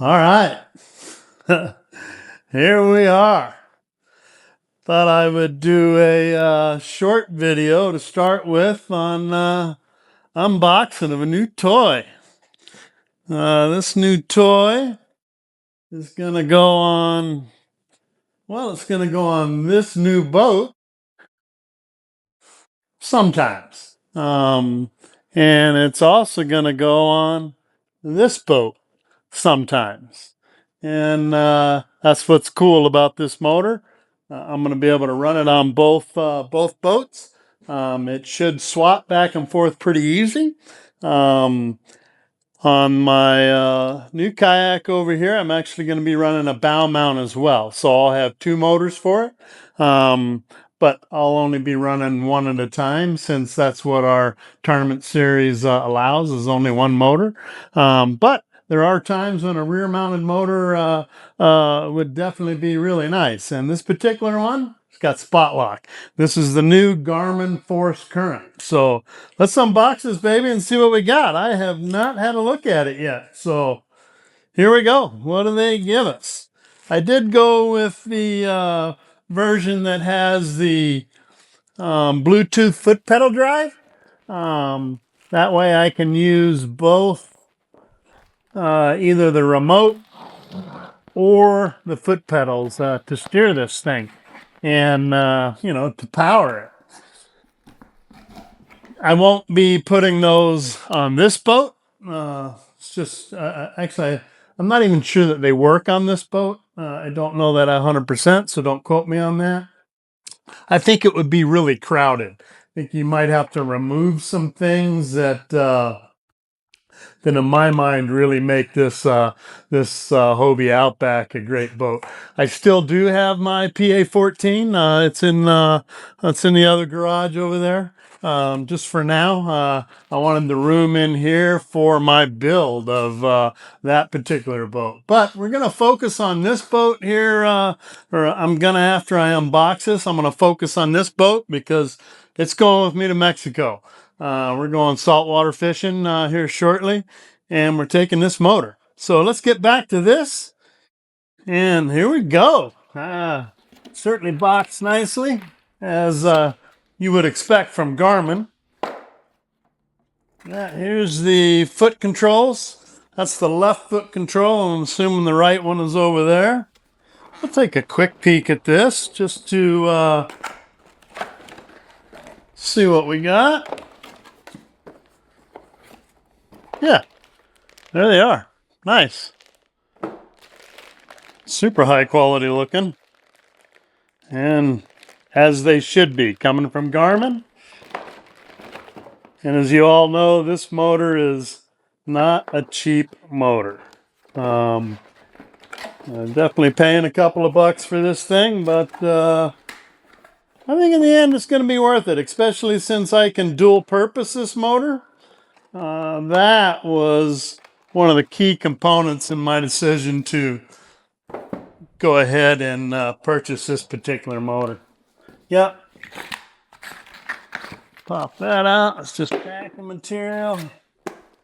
All right. Here we are. Thought I would do a short video to start with on unboxing of a new toy. This new toy is going to go on, well, it's going to go on this new boat sometimes. And it's also going to go on this boat sometimes. And that's what's cool about this motor. I'm going to be able to run it on both boats. It should swap back and forth pretty easy. Um, on my new kayak over here, I'm actually going to be running a bow mount as well. So I'll have two motors for it. But I'll only be running one at a time since that's what our tournament series allows, is only one motor. But there are times when a rear mounted motor would definitely be really nice. And this particular one, it's got spot lock. This is the new Garmin Force Current. So let's unbox this baby and see what we got. I have not had a look at it yet. So here we go. What do they give us? I did go with the version that has the Bluetooth foot pedal drive. That way I can use both either the remote or the foot pedals to steer this thing and, to power it. I won't be putting those on this boat. It's just, actually, I'm not even sure that they work on this boat. I don't know that 100%, so don't quote me on that. I think it would be really crowded. I think you might have to remove some things that in my mind really make this Hobie Outback a great boat. I still do have my PA-14. It's in the other garage over there. Just for now, I wanted the room in here for my build of that particular boat. But we're gonna focus on this boat here, or I'm gonna, after I unbox this, I'm gonna focus on this boat because it's going with me to Mexico. We're going saltwater fishing here shortly, and we're taking this motor. So let's get back to this, and here we go. Certainly boxed nicely, as you would expect from Garmin. Here's the foot controls. That's the left foot control. I'm assuming the right one is over there. I'll take a quick peek at this just to see what we got. Yeah, there they are. Nice. Super high quality looking. And as they should be, coming from Garmin. And as you all know, this motor is not a cheap motor. I'm definitely paying a couple of bucks for this thing, but I think in the end it's going to be worth it, especially since I can dual purpose this motor. That was one of the key components in my decision to go ahead and purchase this particular motor. Yep. Pop that out. It's just packing material.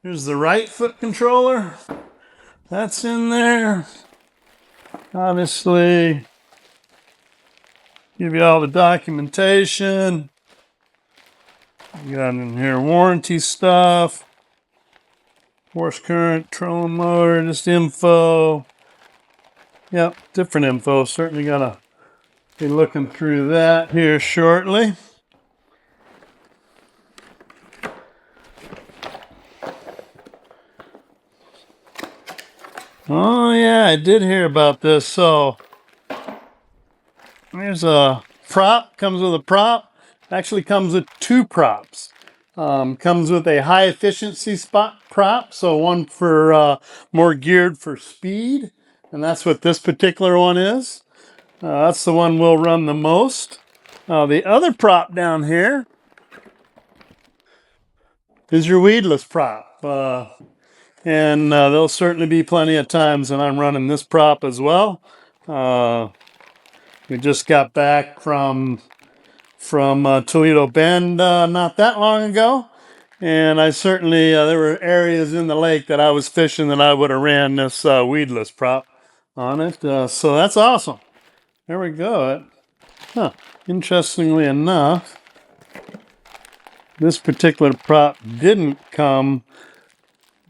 Here's the right foot controller. That's in there. Obviously, give you all the documentation. You got in here warranty stuff. Force current, trolling motor, just info. Yep, different info. Certainly gotta be looking through that here shortly. Oh yeah, I did hear about this. So there's a prop, comes with a prop. Actually comes with two props. Comes with a high efficiency spot prop, so one for more geared for speed, and that's what this particular one is. That's the one we'll run the most. The other prop down here is your weedless prop. And there'll certainly be plenty of times when I'm running this prop as well. We just got back from Toledo Bend not that long ago, And I certainly, there were areas in the lake that I was fishing that I would have ran this weedless prop on it. So that's awesome. There we go. Huh. Interestingly enough, this particular prop didn't come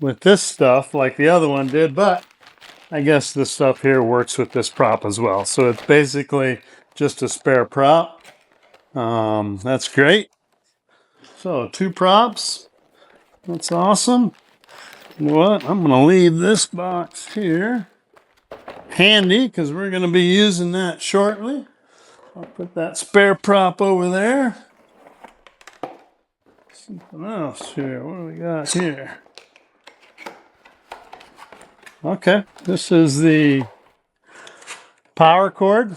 with this stuff like the other one did, but I guess this stuff here works with this prop as well. So it's basically just a spare prop. That's great. So 2 props. That's awesome. You know what? I'm going to leave this box here handy because we're going to be using that shortly. I'll put that spare prop over there. Something else here. What do we got here? Okay, this is the power cord.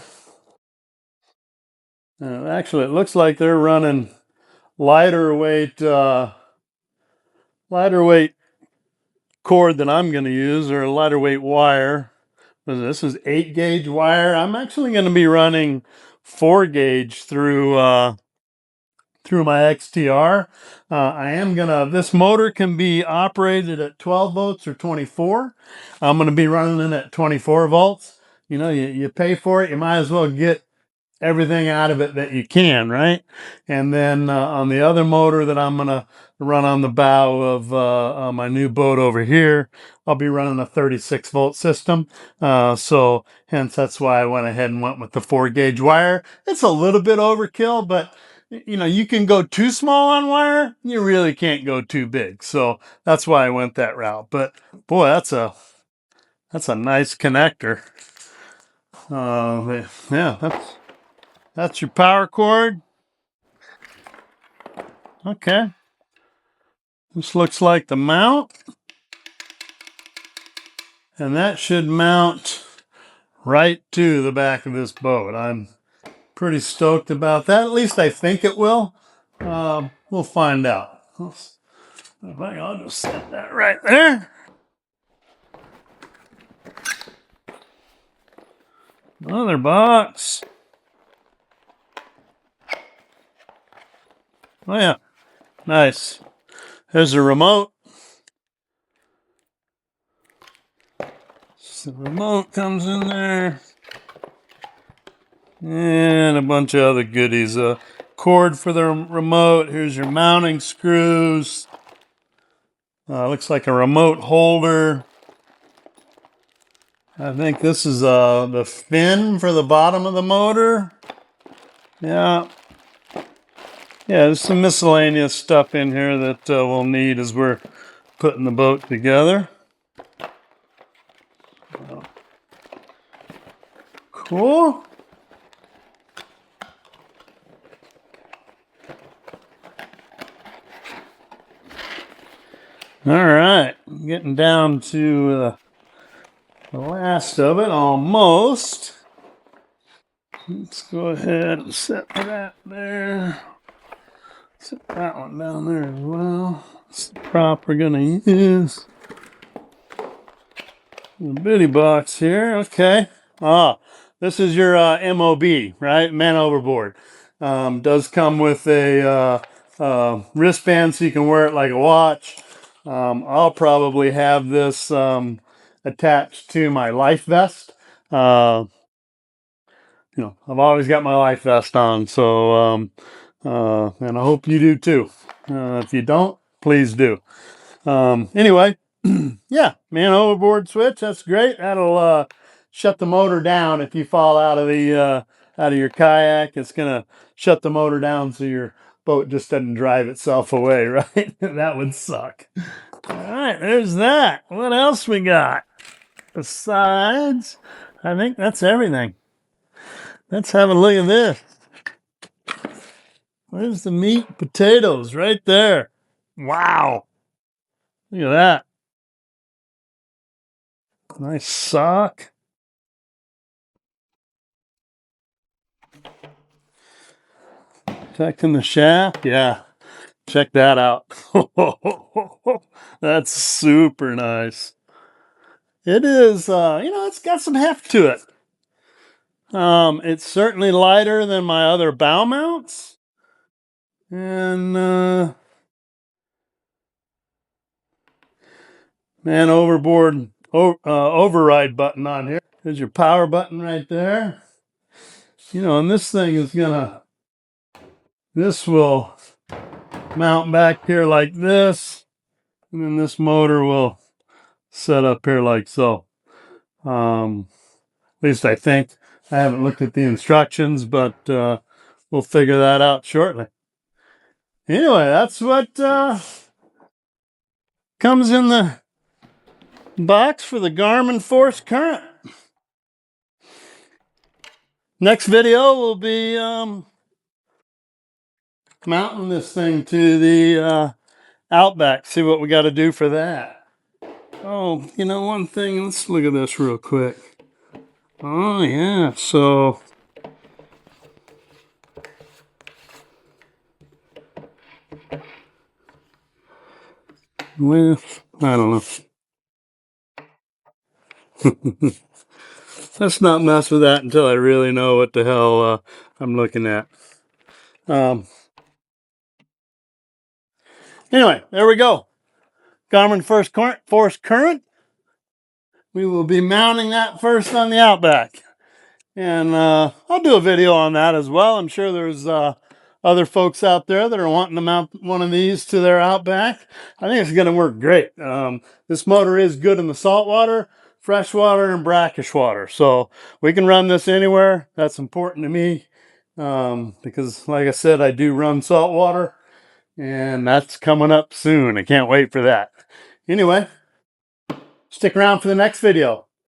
Actually, it looks like they're running lighter weight cord than I'm going to use, or a lighter weight wire. This is 8 gauge wire. I'm actually going to be running 4 gauge through my XTR. This motor can be operated at 12 volts or 24. I'm going to be running it at 24 volts. You know, you pay for it, you might as well get everything out of it that you can, right? And then on the other motor that I'm going to run on the bow of my new boat over here, I'll be running a 36 volt system. So hence that's why I went ahead and went with the 4 gauge wire. It's a little bit overkill, but you know, you can go too small on wire. You really can't go too big. So that's why I went that route. But boy, that's a nice connector. Yeah, that's your power cord. Okay. This looks like the mount. And that should mount right to the back of this boat. I'm pretty stoked about that. At least I think it will. We'll find out. I'll just set that right there. Another box. Oh yeah, nice. There's a remote. So the remote comes in there. And a bunch of other goodies. A cord for the remote. Here's your mounting screws. Looks like a remote holder. I think this is the fin for the bottom of the motor. Yeah. Yeah, there's some miscellaneous stuff in here that we'll need as we're putting the boat together. Cool. All right, getting down to the last of it, almost. Let's go ahead and set that there. Set that one down there as well. That's the prop we're going to use. The bitty box here. Okay. This is your MOB, right? Man overboard. Does come with a wristband so you can wear it like a watch. I'll probably have this attached to my life vest. You know, I've always got my life vest on, so and I hope you do too. If you don't, please do. Anyway, yeah, man overboard switch. That's great. That'll shut the motor down if you fall out of your kayak. It's gonna shut the motor down so your boat just doesn't drive itself away, right? That would suck. All right, there's that. What else we got? Besides, I think that's everything. Let's have a look at this. Where's the meat and potatoes? Right there. Wow. Look at that. Nice sock. Protecting the shaft. Yeah. Check that out. That's super nice. It is, it's got some heft to it. It's certainly lighter than my other bow mounts. And, man overboard override button on here. There's your power button right there. You know, and this thing is gonna, this will mount back here like this, and then this motor will set up here like so. At least I think. I haven't looked at the instructions, but we'll figure that out shortly. Anyway, that's what comes in the box for the Garmin Force Current. Next video will be mounting this thing to the Outback. See what we got to do for that. Oh, you know, one thing, let's look at this real quick. Oh yeah, so well, I don't know. Let's not mess with that until I really know what the hell I'm looking at. Anyway, there we go. Garmin Force Current. We will be mounting that first on the Outback. And I'll do a video on that as well. I'm sure there's other folks out there that are wanting to mount one of these to their Outback. I think it's going to work great. This motor is good in the saltwater, freshwater, and brackish water. So we can run this anywhere. That's important to me because, like I said, I do run saltwater. And that's coming up soon. I can't wait for that. Anyway, stick around for the next video.